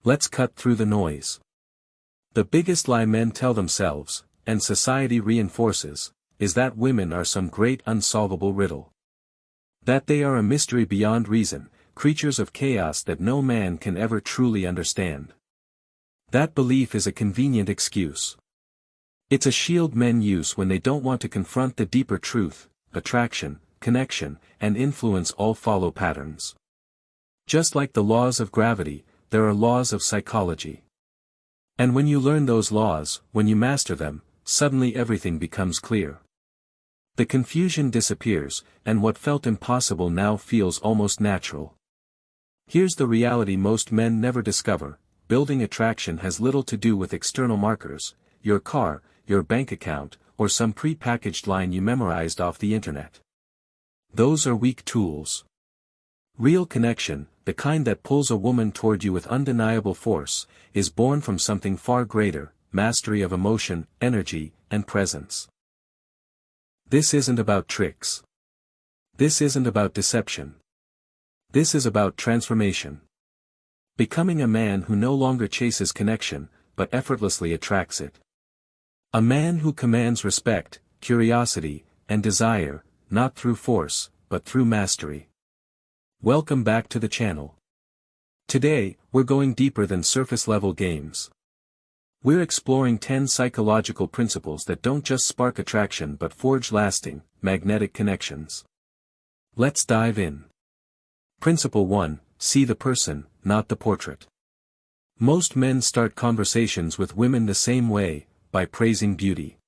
Let's cut through the noise. The biggest lie men tell themselves, and society reinforces, is that women are some great unsolvable riddle. That they are a mystery beyond reason, creatures of chaos that no man can ever truly understand. That belief is a convenient excuse. It's a shield men use when they don't want to confront the deeper truth: attraction, connection, and influence all follow patterns. Just like the laws of gravity, there are laws of psychology. And when you learn those laws, when you master them, suddenly everything becomes clear. The confusion disappears, and what felt impossible now feels almost natural. Here's the reality most men never discover: building attraction has little to do with external markers, your car, your bank account, or some pre-packaged line you memorized off the internet. Those are weak tools. Real connection, the kind that pulls a woman toward you with undeniable force, is born from something far greater: mastery of emotion, energy, and presence. This isn't about tricks. This isn't about deception. This is about transformation. Becoming a man who no longer chases connection, but effortlessly attracts it. A man who commands respect, curiosity, and desire, not through force, but through mastery. Welcome back to the channel. Today, we're going deeper than surface-level games. We're exploring 10 psychological principles that don't just spark attraction but forge lasting, magnetic connections. Let's dive in. Principle 1: see the person, not the portrait. Most men start conversations with women the same way, by praising beauty.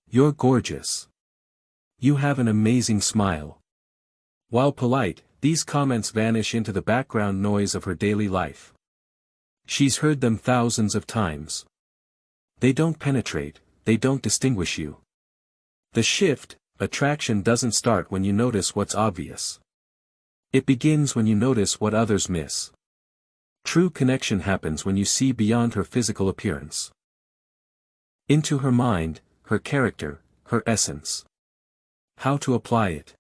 You're gorgeous. You have an amazing smile. While polite, these comments vanish into the background noise of her daily life. She's heard them thousands of times. They don't penetrate, they don't distinguish you. The shift, attraction, doesn't start when you notice what's obvious. It begins when you notice what others miss. True connection happens when you see beyond her physical appearance. Into her mind, her character, her essence. How to apply it.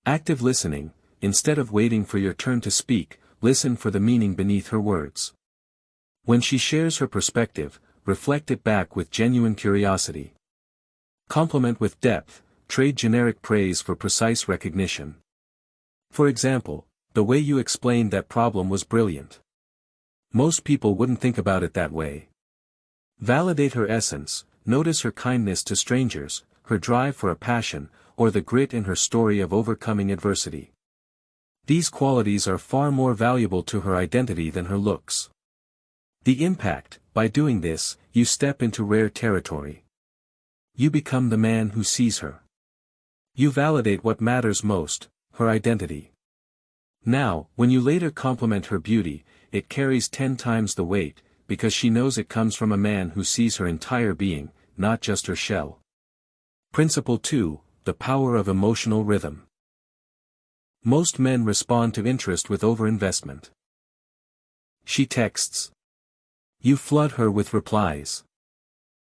Active listening: instead of waiting for your turn to speak, listen for the meaning beneath her words. When she shares her perspective, reflect it back with genuine curiosity. Compliment with depth, trade generic praise for precise recognition. For example, the way you explained that problem was brilliant. Most people wouldn't think about it that way. Validate her essence: notice her kindness to strangers, her drive for a passion, or the grit in her story of overcoming adversity. These qualities are far more valuable to her identity than her looks. The impact: by doing this, you step into rare territory. You become the man who sees her. You validate what matters most: her identity. Now, when you later compliment her beauty, it carries 10 times the weight, because she knows it comes from a man who sees her entire being, not just her shell. Principle 2: the power of emotional rhythm. Most men respond to interest with overinvestment. She texts. You flood her with replies.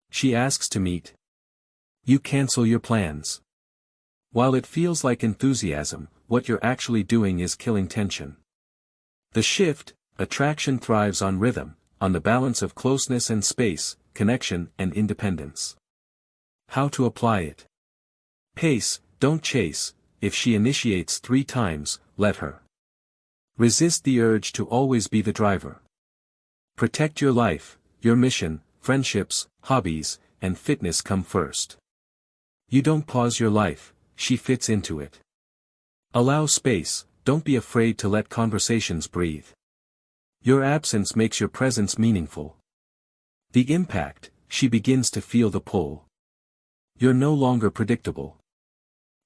She asks to meet. You cancel your plans. While it feels like enthusiasm, what you're actually doing is killing tension. The shift: attraction thrives on rhythm, on the balance of closeness and space, connection and independence. How to apply it. Pace, don't chase. If she initiates 3 times, let her. Resist the urge to always be the driver. Protect your life, your mission, friendships, hobbies, and fitness come first. You don't pause your life, she fits into it. Allow space, don't be afraid to let conversations breathe. Your absence makes your presence meaningful. The impact: she begins to feel the pull. You're no longer predictable.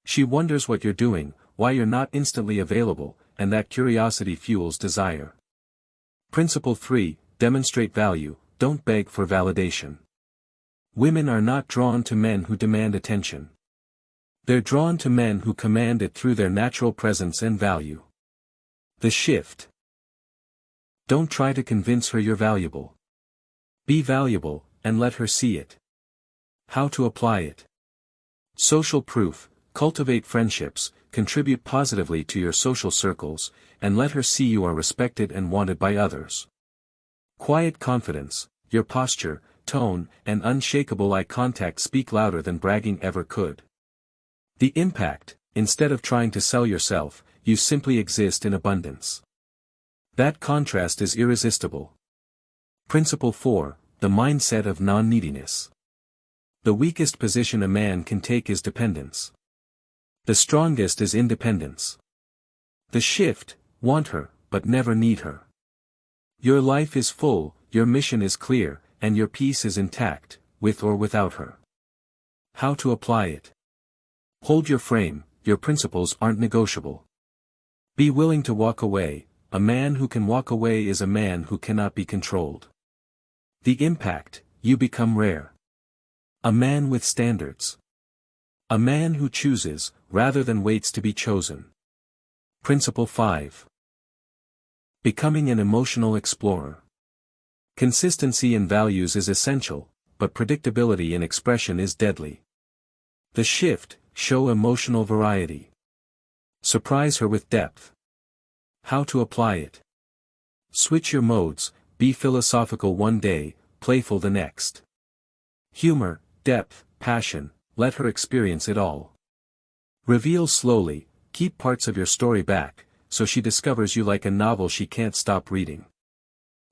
She wonders what you're doing, why you're not instantly available, and that curiosity fuels desire. Principle 3: demonstrate value, don't beg for validation. Women are not drawn to men who demand attention. They're drawn to men who command it through their natural presence and value. The shift: don't try to convince her you're valuable. Be valuable, and let her see it. How to apply it. Social proof: cultivate friendships, contribute positively to your social circles, and let her see you are respected and wanted by others. Quiet confidence, your posture, tone, and unshakable eye contact speak louder than bragging ever could. The impact: instead of trying to sell yourself, you simply exist in abundance. That contrast is irresistible. Principle 4, the mindset of non-neediness. The weakest position a man can take is dependence. The strongest is independence. The shift: want her, but never need her. Your life is full, your mission is clear, and your peace is intact, with or without her. How to apply it? Hold your frame, your principles aren't negotiable. Be willing to walk away. A man who can walk away is a man who cannot be controlled. The impact: you become rare. A man with standards. A man who chooses, rather than waits to be chosen. Principle 5. Becoming an emotional explorer. Consistency in values is essential, but predictability in expression is deadly. The shift: show emotional variety. Surprise her with depth. How to apply it? Switch your modes: be philosophical one day, playful the next. Humor, depth, passion, let her experience it all. Reveal slowly, keep parts of your story back, so she discovers you like a novel she can't stop reading.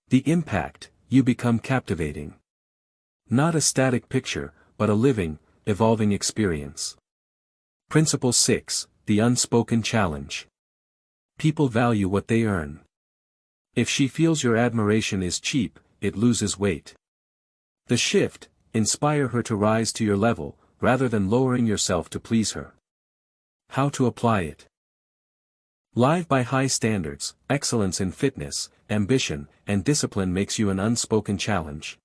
The impact: you become captivating. Not a static picture, but a living, evolving experience. Principle 6, the unspoken challenge. People value what they earn. If she feels your admiration is cheap, it loses weight. The shift: inspire her to rise to your level, rather than lowering yourself to please her. How to apply it? Live by high standards, excellence in fitness, ambition, and discipline makes you an unspoken challenge.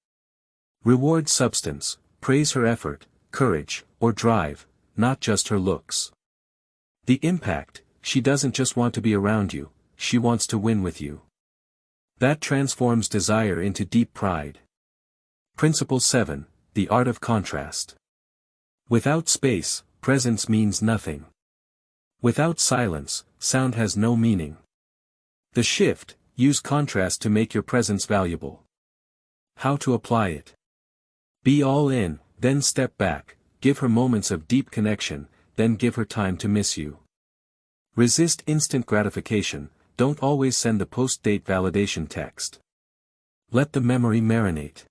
Reward substance, praise her effort, courage, or drive, not just her looks. The impact: she doesn't just want to be around you, she wants to win with you. That transforms desire into deep pride. Principle 7, the art of contrast. Without space, presence means nothing. Without silence, sound has no meaning. The shift: use contrast to make your presence valuable. How to apply it? Be all in, then step back, give her moments of deep connection, then give her time to miss you. Resist instant gratification, don't always send the post-date validation text. Let the memory marinate.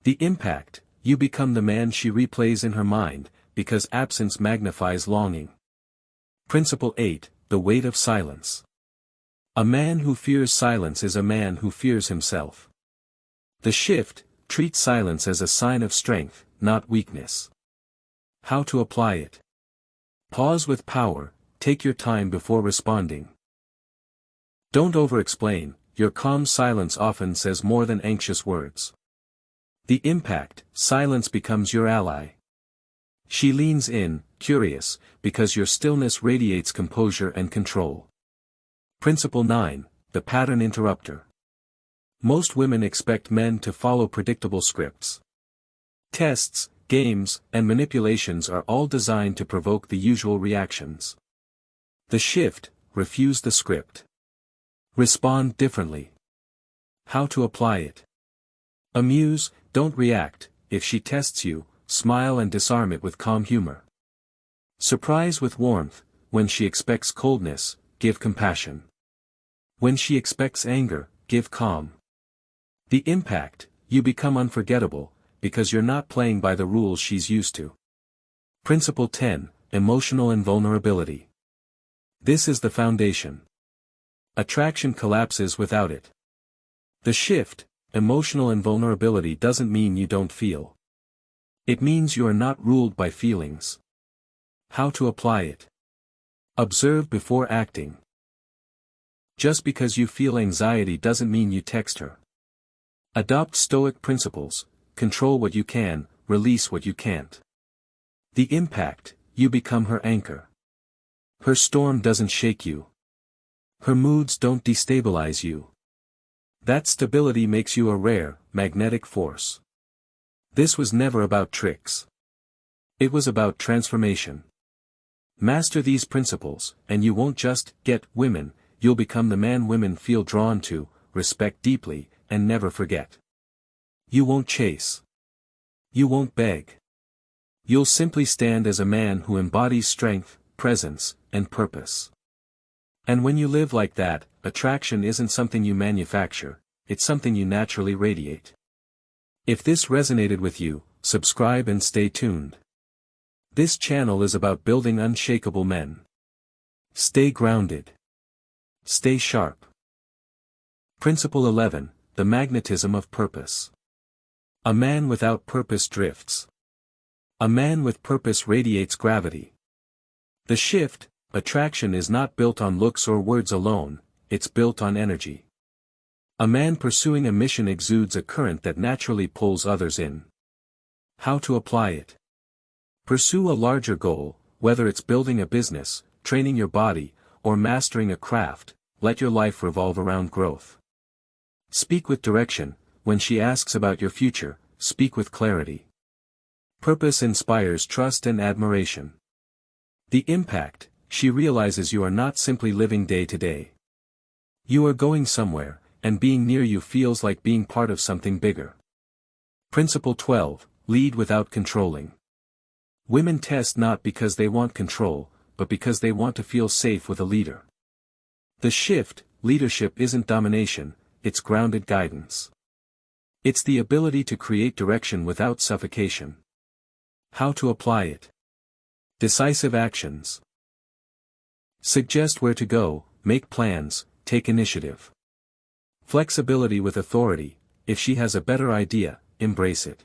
The impact: you become the man she replays in her mind, because absence magnifies longing. Principle 8, the weight of silence. A man who fears silence is a man who fears himself. The shift: treat silence as a sign of strength, not weakness. How to apply it? Pause with power, take your time before responding. Don't over-explain, your calm silence often says more than anxious words. The impact: silence becomes your ally. She leans in, curious, because your stillness radiates composure and control. Principle 9, the pattern interrupter. Most women expect men to follow predictable scripts. Tests, games, and manipulations are all designed to provoke the usual reactions. The shift: refuse the script. Respond differently. How to apply it? Amuse, don't react. If she tests you, smile and disarm it with calm humor. Surprise with warmth. When she expects coldness, give compassion. When she expects anger, give calm. The impact: you become unforgettable, because you're not playing by the rules she's used to. Principle 10, emotional invulnerability. This is the foundation. Attraction collapses without it. The shift: emotional invulnerability doesn't mean you don't feel. It means you are not ruled by feelings. How to apply it? Observe before acting. Just because you feel anxiety doesn't mean you text her. Adopt Stoic principles: control what you can, release what you can't. The impact: you become her anchor. Her storm doesn't shake you. Her moods don't destabilize you. That stability makes you a rare, magnetic force. This was never about tricks. It was about transformation. Master these principles, and you won't just get women, you'll become the man women feel drawn to, respect deeply, and never forget. You won't chase. You won't beg. You'll simply stand as a man who embodies strength, presence, and purpose. And when you live like that, attraction isn't something you manufacture, it's something you naturally radiate. If this resonated with you, subscribe and stay tuned. This channel is about building unshakable men. Stay grounded. Stay sharp. Principle 11, the magnetism of purpose. A man without purpose drifts. A man with purpose radiates gravity. The shift, attraction is not built on looks or words alone, it's built on energy. A man pursuing a mission exudes a current that naturally pulls others in. How to apply it? Pursue a larger goal, whether it's building a business, training your body, or mastering a craft, let your life revolve around growth. Speak with direction. When she asks about your future, speak with clarity. Purpose inspires trust and admiration. The impact, she realizes you are not simply living day to day. You are going somewhere, and being near you feels like being part of something bigger. Principle 12, lead without controlling. Women test not because they want control, but because they want to feel safe with a leader. The shift, leadership isn't domination, it's grounded guidance. It's the ability to create direction without suffocation. How to apply it? Decisive actions. Suggest where to go, make plans, take initiative. Flexibility with authority, if she has a better idea, embrace it.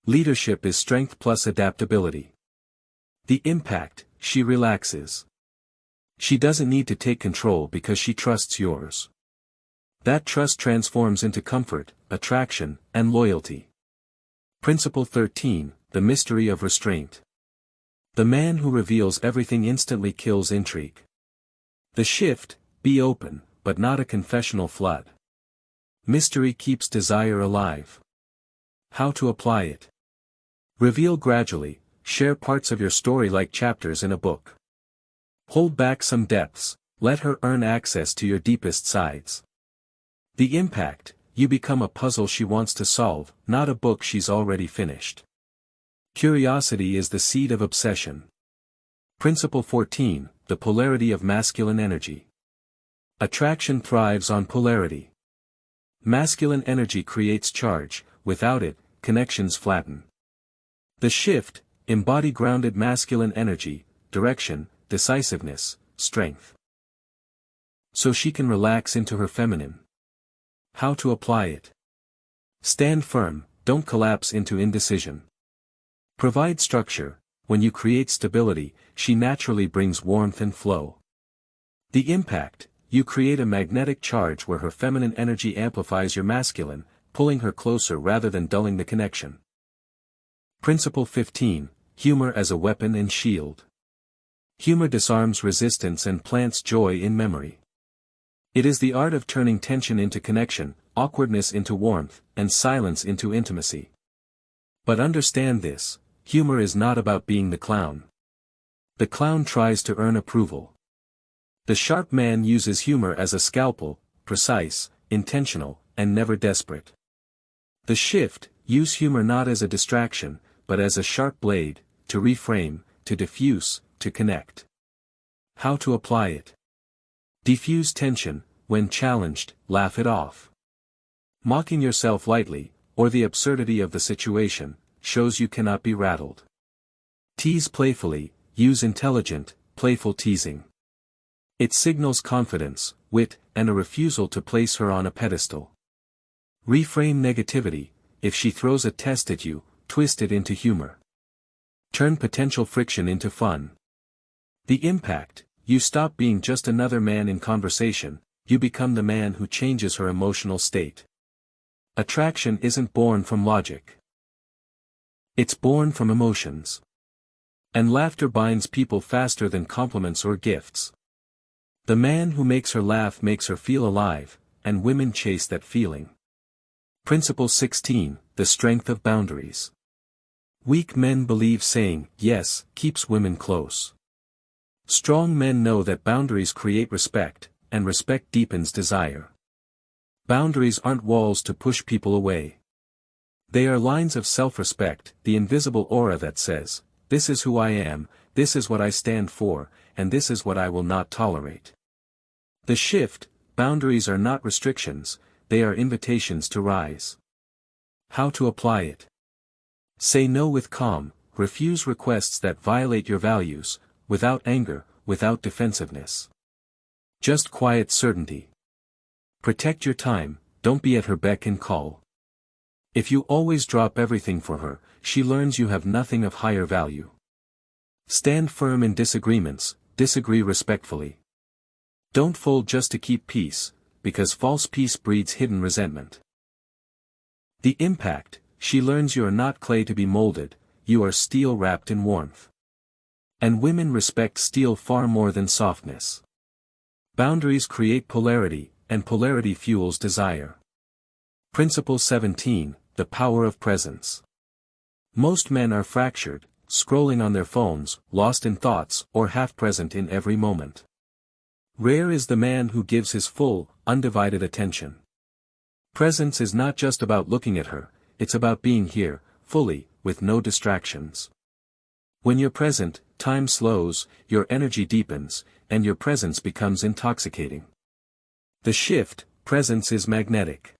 Leadership is strength plus adaptability. The impact, she relaxes. She doesn't need to take control because she trusts yours. That trust transforms into comfort, attraction, and loyalty. Principle 13, the mystery of restraint. The man who reveals everything instantly kills intrigue. The shift, be open, but not a confessional flood. Mystery keeps desire alive. How to apply it? Reveal gradually, share parts of your story like chapters in a book. Hold back some depths, let her earn access to your deepest sides. The impact, you become a puzzle she wants to solve, not a book she's already finished. Curiosity is the seed of obsession. Principle 14, the polarity of masculine energy. Attraction thrives on polarity. Masculine energy creates charge, without it, connections flatten. The shift, embody grounded masculine energy, direction, decisiveness, strength. So she can relax into her feminine. How to apply it? Stand firm, don't collapse into indecision. Provide structure, when you create stability, she naturally brings warmth and flow. The impact, you create a magnetic charge where her feminine energy amplifies your masculine, pulling her closer rather than dulling the connection. Principle 15, humor as a weapon and shield. Humor disarms resistance and plants joy in memory. It is the art of turning tension into connection, awkwardness into warmth, and silence into intimacy. But understand this, humor is not about being the clown. The clown tries to earn approval. The sharp man uses humor as a scalpel, precise, intentional, and never desperate. The shift, use humor not as a distraction, but as a sharp blade, to reframe, to diffuse, to connect. How to apply it? Diffuse tension, when challenged, laugh it off. Mocking yourself lightly, or the absurdity of the situation, shows you cannot be rattled. Tease playfully, use intelligent, playful teasing. It signals confidence, wit, and a refusal to place her on a pedestal. Reframe negativity, if she throws a test at you, twist it into humor. Turn potential friction into fun. The impact, you stop being just another man in conversation, you become the man who changes her emotional state. Attraction isn't born from logic. It's born from emotions. And laughter binds people faster than compliments or gifts. The man who makes her laugh makes her feel alive, and women chase that feeling. Principle 16, the strength of boundaries. Weak men believe saying yes keeps women close. Strong men know that boundaries create respect, and respect deepens desire. Boundaries aren't walls to push people away. They are lines of self-respect, the invisible aura that says, this is who I am, this is what I stand for, and this is what I will not tolerate. The shift, boundaries are not restrictions, they are invitations to rise. How to apply it? Say no with calm, refuse requests that violate your values, without anger, without defensiveness. Just quiet certainty. Protect your time, don't be at her beck and call. If you always drop everything for her, she learns you have nothing of higher value. Stand firm in disagreements, disagree respectfully. Don't fold just to keep peace, because false peace breeds hidden resentment. The impact, she learns you are not clay to be molded, you are steel wrapped in warmth. And women respect steel far more than softness. Boundaries create polarity, and polarity fuels desire. Principle 17, the power of presence. Most men are fractured, scrolling on their phones, lost in thoughts, or half present in every moment. Rare is the man who gives his full, undivided attention. Presence is not just about looking at her, it's about being here, fully, with no distractions. When you're present, time slows, your energy deepens, and your presence becomes intoxicating. The shift, presence is magnetic.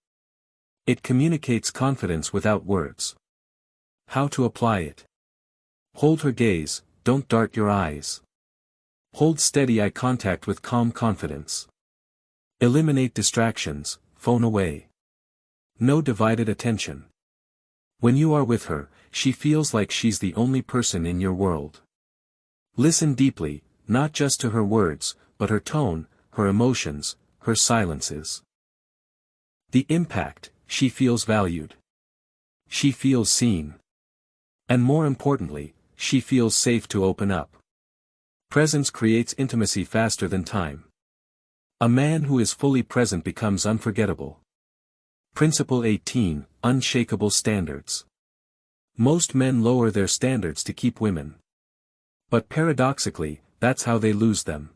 It communicates confidence without words. How to apply it? Hold her gaze, don't dart your eyes. Hold steady eye contact with calm confidence. Eliminate distractions, phone away. No divided attention. When you are with her, she feels like she's the only person in your world. Listen deeply, not just to her words, but her tone, her emotions, her silences. The impact, she feels valued. She feels seen. And more importantly, she feels safe to open up. Presence creates intimacy faster than time. A man who is fully present becomes unforgettable. Principle 18, unshakable standards. Most men lower their standards to keep women. But paradoxically, that's how they lose them.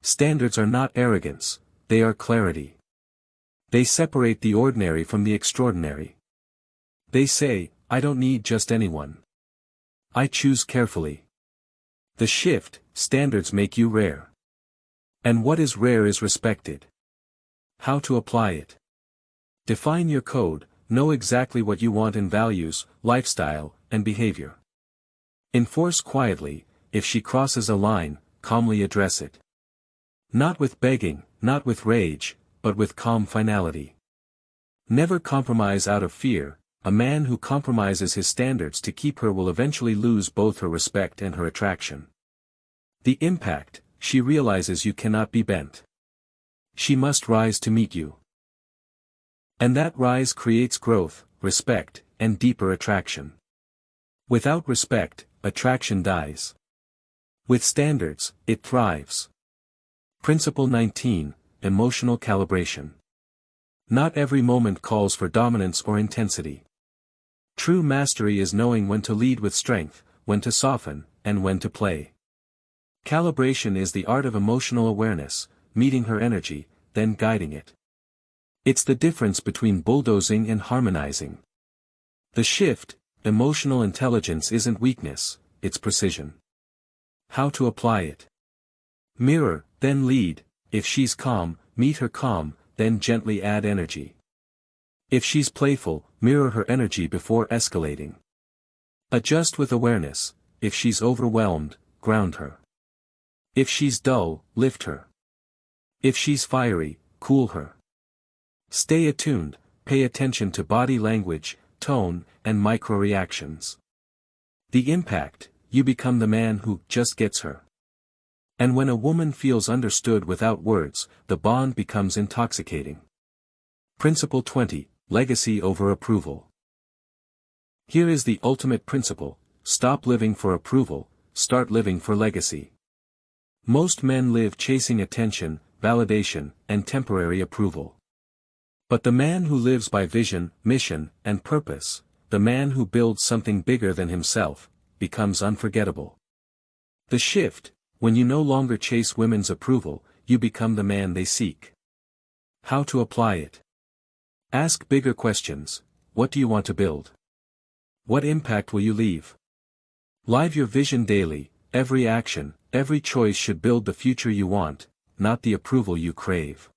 Standards are not arrogance, they are clarity. They separate the ordinary from the extraordinary. They say, I don't need just anyone. I choose carefully. The shift, standards make you rare. And what is rare is respected. How to apply it? Define your code, know exactly what you want in values, lifestyle, and behavior. Enforce quietly, if she crosses a line, calmly address it. Not with begging, not with rage, but with calm finality. Never compromise out of fear. A man who compromises his standards to keep her will eventually lose both her respect and her attraction. The impact, she realizes you cannot be bent. She must rise to meet you. And that rise creates growth, respect, and deeper attraction. Without respect, attraction dies. With standards, it thrives. Principle 19, emotional calibration. Not every moment calls for dominance or intensity. True mastery is knowing when to lead with strength, when to soften, and when to play. Calibration is the art of emotional awareness, meeting her energy, then guiding it. It's the difference between bulldozing and harmonizing. The shift, emotional intelligence isn't weakness, it's precision. How to apply it? Mirror, then lead. If she's calm, meet her calm, then gently add energy. If she's playful, mirror her energy before escalating. Adjust with awareness. If she's overwhelmed, ground her. If she's dull, lift her. If she's fiery, cool her. Stay attuned, pay attention to body language, tone, and micro-reactions. The impact, you become the man who just gets her. And when a woman feels understood without words, the bond becomes intoxicating. Principle 20, legacy over approval. Here is the ultimate principle: stop living for approval, start living for legacy. Most men live chasing attention, validation, and temporary approval. But the man who lives by vision, mission, and purpose, the man who builds something bigger than himself, becomes unforgettable. The shift, when you no longer chase women's approval, you become the man they seek. How to apply it? Ask bigger questions. What do you want to build? What impact will you leave? Live your vision daily. Every action, every choice should build the future you want, not the approval you crave.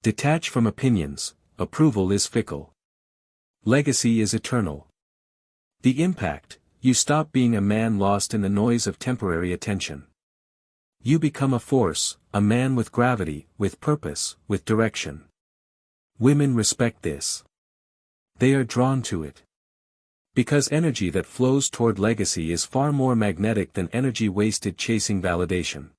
Detach from opinions. Approval is fickle. Legacy is eternal. The impact: you stop being a man lost in the noise of temporary attention. You become a force, a man with gravity, with purpose, with direction. Women respect this. They are drawn to it. Because energy that flows toward legacy is far more magnetic than energy wasted chasing validation.